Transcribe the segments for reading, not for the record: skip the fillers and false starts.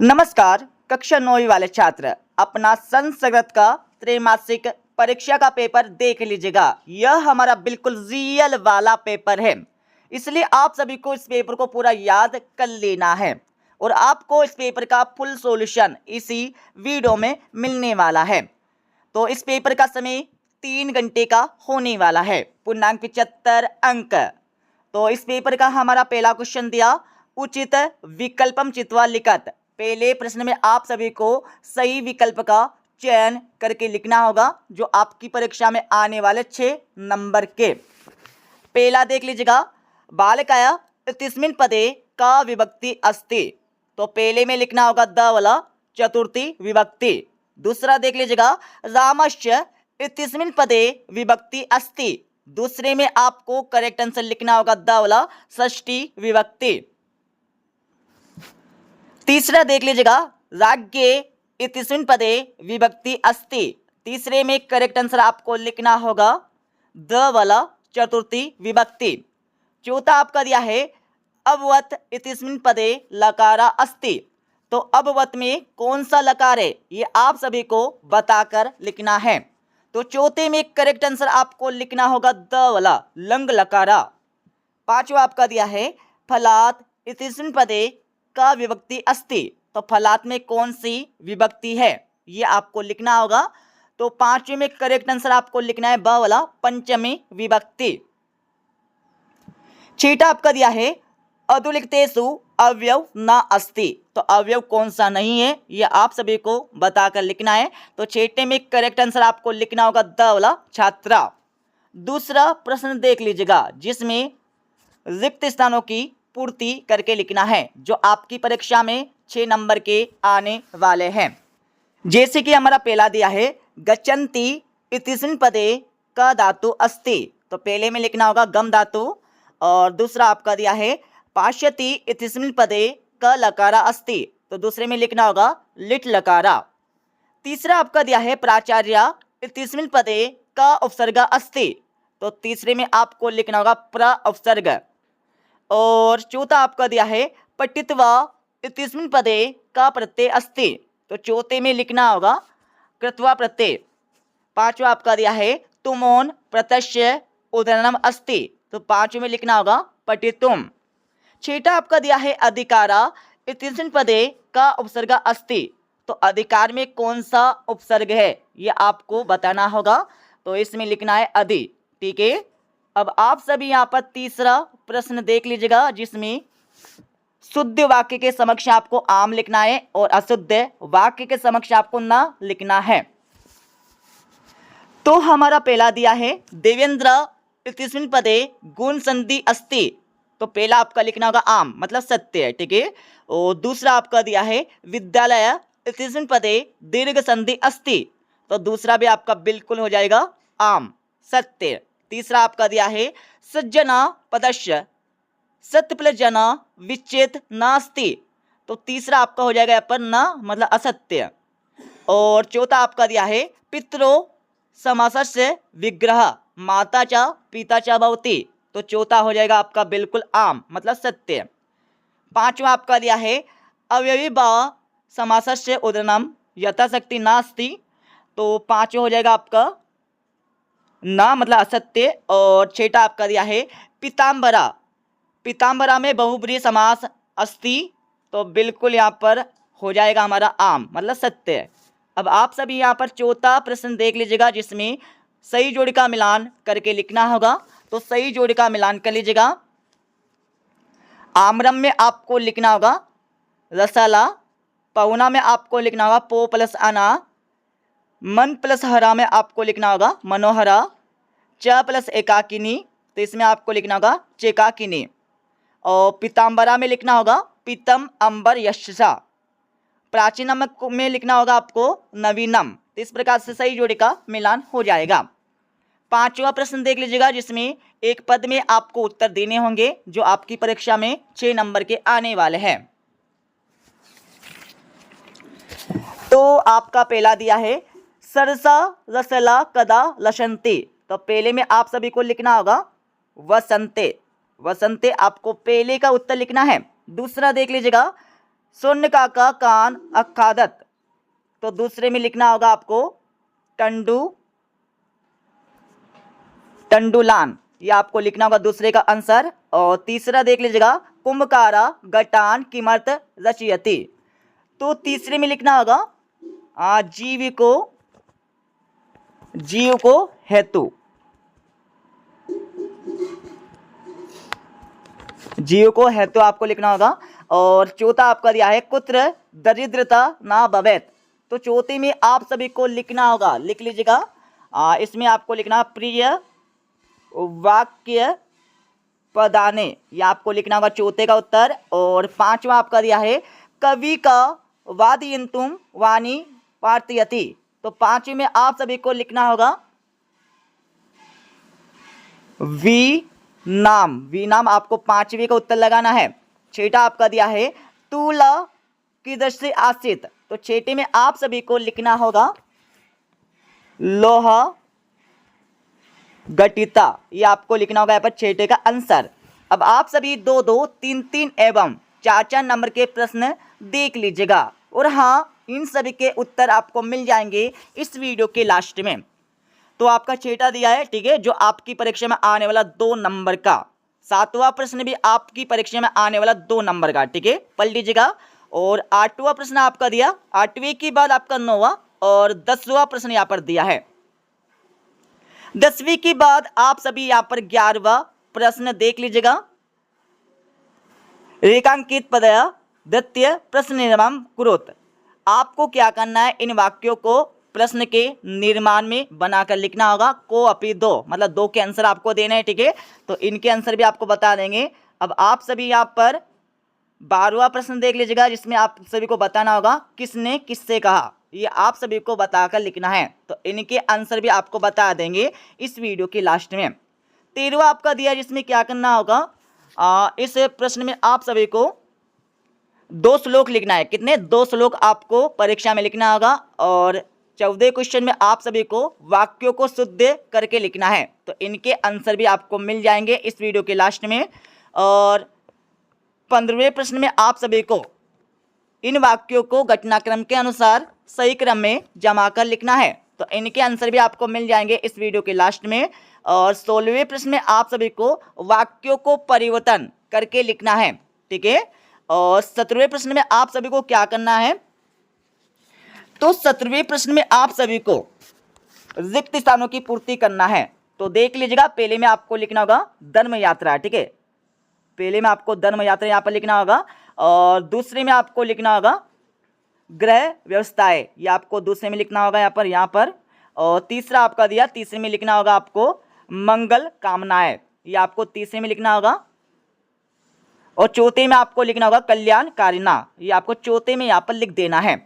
नमस्कार कक्षा 9वीं वाले छात्र, अपना संस्कृत का त्रैमासिक परीक्षा का पेपर देख लीजिएगा। यह हमारा बिल्कुल रियल वाला पेपर है, इसलिए आप सभी को इस पेपर को पूरा याद कर लेना है और आपको इस पेपर का फुल सॉल्यूशन इसी वीडियो में मिलने वाला है। तो इस पेपर का समय 3 घंटे का होने वाला है, पूर्णांक 75 अंक। तो इस पेपर का हमारा पहला क्वेश्चन दिया, उचित विकल्पम चित्वा लिखत। पहले प्रश्न में आप सभी को सही विकल्प का चयन करके लिखना होगा, जो आपकी परीक्षा में आने वाले 6 नंबर के। पहला देख लीजिएगा, बालकाया इत्यस्मिन् पदे का विभक्ति अस्ति। तो पहले में लिखना होगा द वाला चतुर्थी विभक्ति। दूसरा देख लीजिएगा, रामश्च इत्यस्मिन् पदे विभक्ति अस्ति। दूसरे में आपको करेक्ट आंसर लिखना होगा द वाला षष्ठी विभक्ति। तीसरा देख लीजिएगा, राज्ञे इत्यस्मिन् पदे विभक्ति अस्ति। तीसरे में करेक्ट आंसर आपको लिखना होगा द वाला चतुर्थी विभक्ति। चौथा आपका दिया है अववत इत्यस्मिन् पदे लकारा अस्ति। तो अववत में कौन सा लकार है, ये आप सभी को बताकर लिखना है। तो चौथे में करेक्ट आंसर आपको लिखना होगा द वाला लंग लकारा। पांचवा आपका दिया है फलात इत्यस्मिन् पदे का विभक्ति अस्ति। तो फलात में कौन सी विभक्ति है, ये आपको लिखना होगा। तो पांचवें में करेक्ट आंसर आपको लिखना है ब वाला पंचमी विभक्ति। छठा आपका दिया है अधुलिखितेषु अवयव न अस्ति। तो अवयव कौन सा नहीं है, ये आप सभी को बताकर लिखना है। तो छठे में करेक्ट आंसर आपको लिखना होगा द वाला छात्रा। दूसरा प्रश्न देख लीजिएगा, जिसमें रिक्त स्थानों की पूर्ति करके लिखना है, जो आपकी परीक्षा में 6 नंबर के आने वाले हैं। जैसे कि हमारा पहला दिया है गच्छन्ति इत्यस्मिन् पदे का धातु अस्ति। तो पहले में लिखना होगा गम धातु। और दूसरा आपका दिया है पाश्यति इत्यस्मिन् पदे का लकारा अस्ति। तो दूसरे में लिखना होगा लिट लकारा। तीसरा आपका दिया है प्राचार्य इत्यस्मिन् पदे का उपसर्ग अस्ति। तो तीसरे में आपको लिखना होगा प्र उपसर्ग। और चौथा आपका दिया है पठित्वा इत्यस्मिन् पदे का प्रत्यय अस्ति। तो चौथे में लिखना होगा कृत्वा प्रत्यय। पांचवा आपका दिया है तुमोन प्रत्यय उदाहरणम अस्ति। तो पांचवें में लिखना होगा पठितुम। छठा आपका दिया है अधिकारा इत्यस्मिन् पदे का उपसर्ग अस्ति। तो अधिकार में कौन सा उपसर्ग है, ये आपको बताना होगा। तो इसमें लिखना है अधि। ठीक है, अब आप सभी यहाँ पर तीसरा प्रश्न देख लीजिएगा, जिसमें शुद्ध वाक्य के समक्ष आपको आम लिखना है और अशुद्ध वाक्य के समक्ष आपको न लिखना है। तो हमारा पहला दिया है देवेंद्र इत्यस्मिन् पदे गुण संधि अस्ति। तो पहला आपका लिखना होगा आम, मतलब सत्य है। ठीक है, और दूसरा आपका दिया है विद्यालय इत्यस्मिन् पदे दीर्घ संधि अस्ति। तो दूसरा भी आपका बिल्कुल हो जाएगा आम, सत्य। तीसरा आपका दिया है सज्जना पदस्य सत्य प्लस जना विच्छेद नास्ति। तो तीसरा आपका हो जाएगा यहाँ पर न, मतलब असत्य। और चौथा आपका दिया है पितरो समासस्य विग्रह माता च पिता च भवति। तो चौथा हो जाएगा आपका बिल्कुल आम, मतलब सत्य। पांचवा आपका दिया है अवयवी भाव समासस्य उदाहरणम यथाशक्ति नास्ति। तो पांचवा हो जाएगा आपका ना, मतलब असत्य। और छठा आपका दिया है पीताम्बरा, पीताम्बरा में बहुब्रीहि समास अस्ति। तो बिल्कुल यहाँ पर हो जाएगा हमारा आम, मतलब सत्य। अब आप सभी यहाँ पर चौथा प्रश्न देख लीजिएगा, जिसमें सही जोड़ी का मिलान करके लिखना होगा। तो सही जोड़ी का मिलान कर लीजिएगा। आम्रम में आपको लिखना होगा रसाला, पहुना में आपको लिखना होगा पो प्लस अना, मन प्लस हरा में आपको लिखना होगा मनोहरा, च प्लस एकाकिनी, तो इसमें आपको लिखना होगा चेकाकिनी। और पीताम्बरा में लिखना होगा पीतम अंबर यशसा, प्राचीनम में लिखना होगा आपको नवीनम। तो इस प्रकार से सही जोड़ी का मिलान हो जाएगा। पांचवा प्रश्न देख लीजिएगा, जिसमें एक पद में आपको उत्तर देने होंगे, जो आपकी परीक्षा में 6 नंबर के आने वाले हैं। तो आपका पहला दिया है सरसा रसला कदा लशंती। तो पहले में आप सभी को लिखना होगा वसंते, वसंते आपको पहले का उत्तर लिखना है। दूसरा देख लीजिएगा शून्य का कान अक्खादत, तो दूसरे में लिखना होगा आपको टंडुलान, ये आपको लिखना होगा दूसरे का आंसर। और तीसरा देख लीजिएगा, कुंभकारा घटान किमर्थ रचयति, तो तीसरे में लिखना होगा जीव को हेतु, जीव को हेतु आपको लिखना होगा। और चौथा आपका दिया है कुत्र दरिद्रता ना भवेत, तो चौथे में आप सभी को लिखना होगा, लिख लीजिएगा, इसमें आपको लिखना प्रिय वाक्य पदाने, ये आपको लिखना होगा चौथे का उत्तर। और पांचवा आपका दिया है कवि का वादयंतुम वाणी पार्थयति, तो पांचवें में आप सभी को लिखना होगा वी नाम आपको पांचवी का उत्तर लगाना है। छठा आपका दिया है तूला किदृश आसित, तो छठे में आप सभी को लिखना होगा लोहा घटिता, ये आपको लिखना होगा यहाँ पर छठे का आंसर। अब आप सभी 2-2, 3-3 एवं 4-4 नंबर के प्रश्न देख लीजिएगा, और हाँ, इन सभी के उत्तर आपको मिल जाएंगे इस वीडियो के लास्ट में। तो आपका छठा दिया है, ठीक है, जो आपकी परीक्षा में आने वाला 2 नंबर का। सातवां प्रश्न भी आपकी परीक्षा में आने वाला 2 नंबर का, ठीक है, पढ़ लीजिएगा। और आठवां प्रश्न आपका दिया, 8वीं के बाद आपका 9वां और 10वां प्रश्न यहाँ पर दिया है। 10वीं के बाद आप सभी यहाँ पर 11वां प्रश्न देख लीजिएगा, रेखांकित पदया द्वितीय प्रश्न निर्माण कुरुत, आपको क्या करना है, इन वाक्यों को प्रश्न के निर्माण में बनाकर लिखना होगा। को अपी दो, मतलब 2 के आंसर आपको देने हैं, ठीक है, तो इनके आंसर भी आपको बता देंगे। अब आप सभी यहाँ पर 12वां प्रश्न देख लीजिएगा, जिसमें आप सभी को बताना होगा किसने किससे कहा, ये आप सभी को बताकर लिखना है, तो इनके आंसर भी आपको बता देंगे इस वीडियो के लास्ट में। 13वां आपका दिया, जिसमें क्या करना होगा, इस प्रश्न में आप सभी को 2 श्लोक लिखना है। कितने? 2 श्लोक आपको परीक्षा में लिखना होगा। और 14वें क्वेश्चन में आप सभी को वाक्यों को शुद्ध करके लिखना है, तो इनके आंसर भी आपको मिल जाएंगे इस वीडियो के लास्ट में। और 15वें प्रश्न में आप सभी को इन वाक्यों को घटनाक्रम के अनुसार सही क्रम में जमा कर लिखना है, तो इनके आंसर भी आपको मिल जाएंगे इस वीडियो के लास्ट में। और 16वें प्रश्न में आप सभी को वाक्यों को परिवर्तन करके लिखना है, ठीक है। और 17वें प्रश्न में आप सभी को क्या करना है, तो 17वें प्रश्न में आप सभी को रिक्त स्थानों की पूर्ति करना है। तो देख लीजिएगा, पहले में आपको लिखना होगा धर्म यात्रा, ठीक है, पहले में आपको धर्म यात्रा यहाँ पर लिखना होगा। और दूसरे में आपको लिखना होगा ग्रह व्यवस्थाएं, ये आपको दूसरे में लिखना होगा यहाँ पर। और तीसरा आपका दिया, तीसरे में लिखना होगा आपको मंगल कामनाएं, ये आपको तीसरे में लिखना होगा। और चौथे में आपको लिखना होगा कल्याणकारिणा, ये आपको चौथे में यहाँ पर लिख देना है।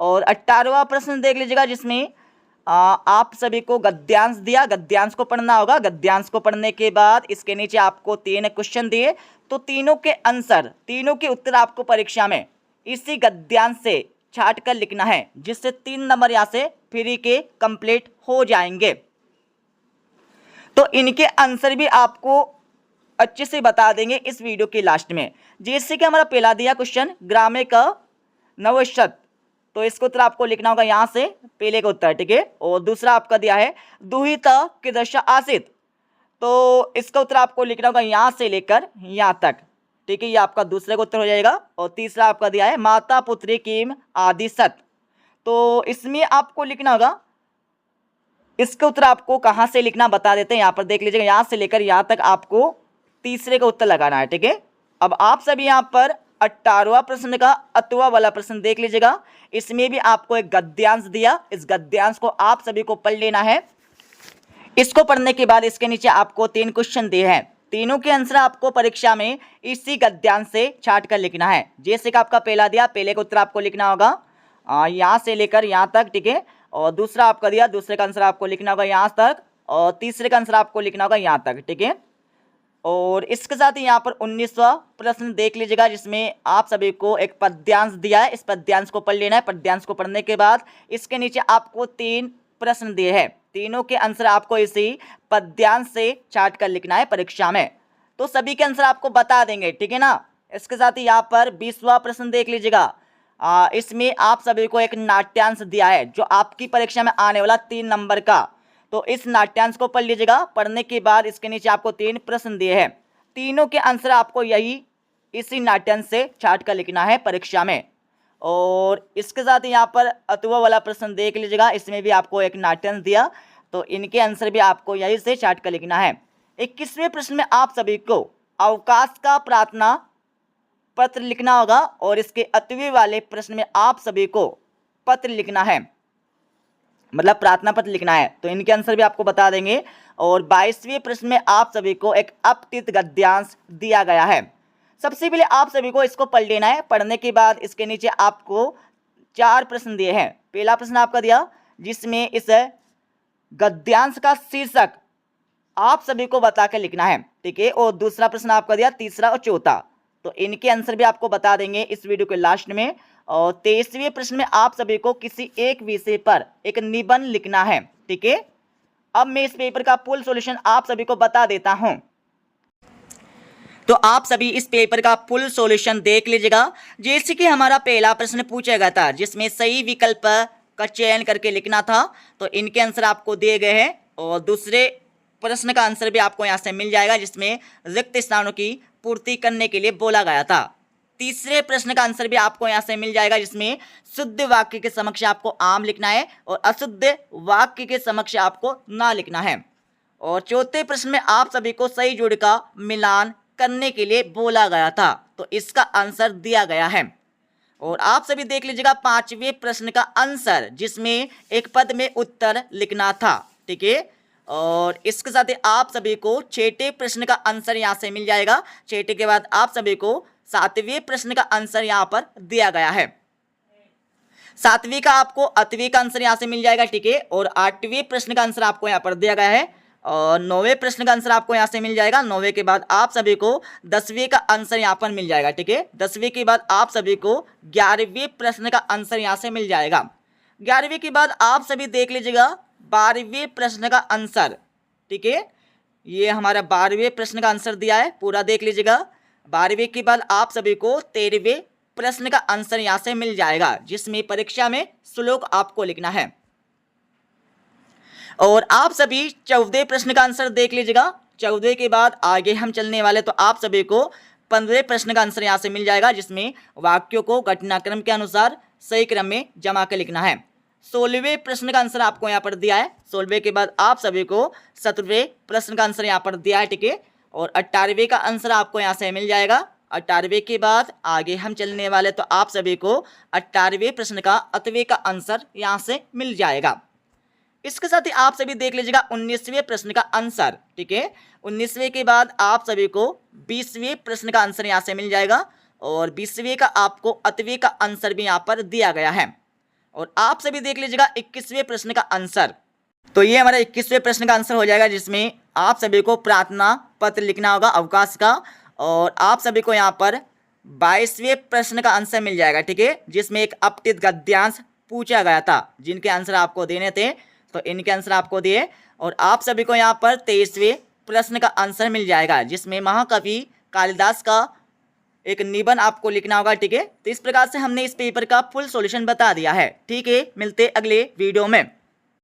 और 18वां प्रश्न देख लीजिएगा, जिसमें आप सभी को गद्यांश दिया, गद्यांश को पढ़ना होगा। गद्यांश को पढ़ने के बाद इसके नीचे आपको 3 क्वेश्चन दिए, तो तीनों के आंसर, तीनों के उत्तर आपको परीक्षा में इसी गद्यांश से छाट कर लिखना है, जिससे 3 नंबर यहाँ से फ्री के कंप्लीट हो जाएंगे। तो इनके आंसर भी आपको अच्छे से बता देंगे इस वीडियो के लास्ट में। जैसे कि हमारा पहला दिया क्वेश्चन ग्रामे का नवशत, तो इसका उत्तर आपको लिखना होगा यहाँ से पहले का उत्तर, ठीक है। और दूसरा आपका दिया है दुहिता कीदृश आसीत, तो इसका उत्तर आपको लिखना होगा यहाँ से लेकर यहाँ तक, ठीक है, ये आपका दूसरे का उत्तर हो जाएगा। और तीसरा आपका दिया है माता पुत्री किम आदि सत, तो इसमें आपको लिखना होगा, इसका उत्तर आपको कहाँ से लिखना बता देते हैं, यहाँ पर देख लीजिएगा, यहाँ से लेकर यहाँ तक आपको तीसरे का उत्तर लगाना है, ठीक है। अब आप सभी यहाँ पर 18वां प्रश्न का अतवा वाला प्रश्न देख लीजिएगा, इसमें भी आपको एक गद्यांश दिया, इस गद्यांश को आप सभी को पढ़ लेना है। इसको पढ़ने के बाद इसके नीचे आपको 3 क्वेश्चन दिए हैं, तीनों के आंसर आपको परीक्षा में इसी गद्यांश से छाट कर लिखना है। जैसे कि आपका पहला दिया, पहले का उत्तर आपको लिखना होगा यहाँ से लेकर यहाँ तक, ठीक है। और दूसरा आपका दिया, दूसरे का आंसर आपको लिखना होगा यहाँ तक, और तीसरे का आंसर आपको लिखना होगा यहाँ तक, ठीक है। और इसके साथ ही यहाँ पर 19वां प्रश्न देख लीजिएगा, जिसमें आप सभी को एक पद्यांश दिया है, इस पद्यांश को पढ़ लेना है। पद्यांश को पढ़ने के बाद इसके नीचे आपको 3 प्रश्न दिए हैं, तीनों के आंसर आपको इसी पद्यांश से छाट कर लिखना है परीक्षा में, तो सभी के आंसर आपको बता देंगे, ठीक है ना। इसके साथ ही यहाँ पर 20वां प्रश्न देख लीजिएगा। इसमें आप सभी को एक नाट्यांश दिया है जो आपकी परीक्षा में आने वाला 3 नंबर का। तो इस नाट्यांश को पढ़ लीजिएगा। पढ़ने के बाद इसके नीचे आपको 3 प्रश्न दिए हैं, तीनों के आंसर आपको इसी नाट्यांश से छाट कर लिखना है परीक्षा में। और इसके साथ ही यहाँ पर अतुवा वाला प्रश्न देख लीजिएगा। इसमें भी आपको एक नाट्यांश दिया, तो इनके आंसर भी आपको यही से छाट कर लिखना है। 21वें प्रश्न में आप सभी को अवकाश का प्रार्थना पत्र लिखना होगा और इसके 8वें वाले प्रश्न में आप सभी को पत्र लिखना है, मतलब प्रार्थना पत्र लिखना है। तो इनके आंसर भी आपको बता देंगे। और 22वें प्रश्न में आप सभी को एक अपठित गद्यांश दिया गया है। सबसे पहले आप सभी को इसको पढ़ लेना है। पढ़ने के बाद इसके नीचे आपको 4 प्रश्न दिए हैं। पहला प्रश्न आपका दिया जिसमें इस गद्यांश का शीर्षक आप सभी को बताकर लिखना है, ठीक है। और दूसरा प्रश्न आपका दिया, तीसरा और चौथा। तो इनके आंसर भी आपको बता देंगे इस वीडियो के लास्ट में। और 23वें प्रश्न में आप सभी को किसी एक विषय पर एक निबंध लिखना है, ठीक है। अब मैं इस पेपर का फुल सॉल्यूशन आप सभी को बता देता हूं। तो आप सभी इस पेपर का फुल सॉल्यूशन देख लीजिएगा। जैसे कि हमारा पहला प्रश्न पूछा गया था जिसमें सही विकल्प का चयन करके लिखना था, तो इनके आंसर आपको दिए गए हैं। और दूसरे प्रश्न का आंसर भी आपको यहाँ से मिल जाएगा जिसमें रिक्त स्थानों की पूर्ति करने के लिए बोला गया था। तीसरे प्रश्न का आंसर भी आपको यहाँ से मिल जाएगा जिसमें शुद्ध वाक्य के समक्ष आपको आम लिखना है और अशुद्ध वाक्य के समक्ष आपको ना लिखना है। और चौथे प्रश्न में आप सभी को सही जोड़ी का मिलान करने के लिए बोला गया था, तो इसका आंसर दिया गया है। और आप सभी देख लीजिएगा 5वें प्रश्न का आंसर जिसमें एक पद में उत्तर लिखना था, ठीक है। और इसके साथ ही आप सभी को 6ठे प्रश्न का आंसर यहाँ से मिल जाएगा। 6ठे के बाद आप सभी को 7वें प्रश्न का आंसर यहाँ पर दिया गया है। 7वीं का आपको 8वीं का आंसर यहाँ से मिल जाएगा, ठीक है। और 8वें प्रश्न का आंसर आपको यहाँ पर दिया गया है। और 9वें प्रश्न का आंसर आपको यहाँ से मिल जाएगा। 9वें के बाद आप सभी को 10वीं का आंसर यहाँ पर मिल जाएगा, ठीक है। 10वीं के बाद आप सभी को 11वें प्रश्न का आंसर यहाँ से मिल जाएगा। 11वीं के बाद आप सभी देख लीजिएगा 12वें प्रश्न का आंसर, ठीक है। ये हमारा 12वें प्रश्न का आंसर दिया है, पूरा देख लीजिएगा। 12वीं के बाद आप सभी को 13वें प्रश्न का आंसर यहाँ से मिल जाएगा जिसमें परीक्षा में श्लोक आपको लिखना है। और आप सभी 14वें प्रश्न का आंसर देख लीजिएगा। 14वें के बाद आगे हम चलने वाले, तो आप सभी को 15वें प्रश्न का आंसर यहाँ से मिल जाएगा जिसमें वाक्यों को घटनाक्रम के अनुसार सही क्रम में जमा कर लिखना है। 16वें प्रश्न का आंसर आपको यहाँ पर दिया है। 16वें के बाद आप सभी को 17वें प्रश्न का आंसर यहाँ पर दिया है, ठीक है। और 18वें का आंसर आपको यहाँ से मिल जाएगा। 18वें के बाद आगे हम चलने वाले, तो आप सभी को 18वें प्रश्न का 8वें का आंसर यहाँ से मिल जाएगा। इसके साथ ही आप सभी देख लीजिएगा 19वें प्रश्न का आंसर, ठीक है। 19वें के बाद आप सभी को 20वें प्रश्न का आंसर यहाँ से मिल जाएगा। और 20वें का आपको 8वें का आंसर भी यहाँ पर दिया गया है। और आप सभी देख लीजिएगा 21वें प्रश्न का आंसर। तो ये हमारा 21वें प्रश्न का आंसर हो जाएगा जिसमें आप सभी को प्रार्थना पत्र लिखना होगा अवकाश का। और आप सभी को यहाँ पर 22वें प्रश्न का आंसर मिल जाएगा, ठीक है, जिसमें एक अपठित गद्यांश पूछा गया था जिनके आंसर आपको देने थे, तो इनके आंसर आपको दिए। और आप सभी को यहाँ पर 23वें प्रश्न का आंसर मिल जाएगा जिसमें महाकवि कालिदास का एक निबंध आपको लिखना होगा, ठीक है। तो इस प्रकार से हमने इस पेपर का फुल सॉल्यूशन बता दिया है, ठीक है। मिलते अगले वीडियो में।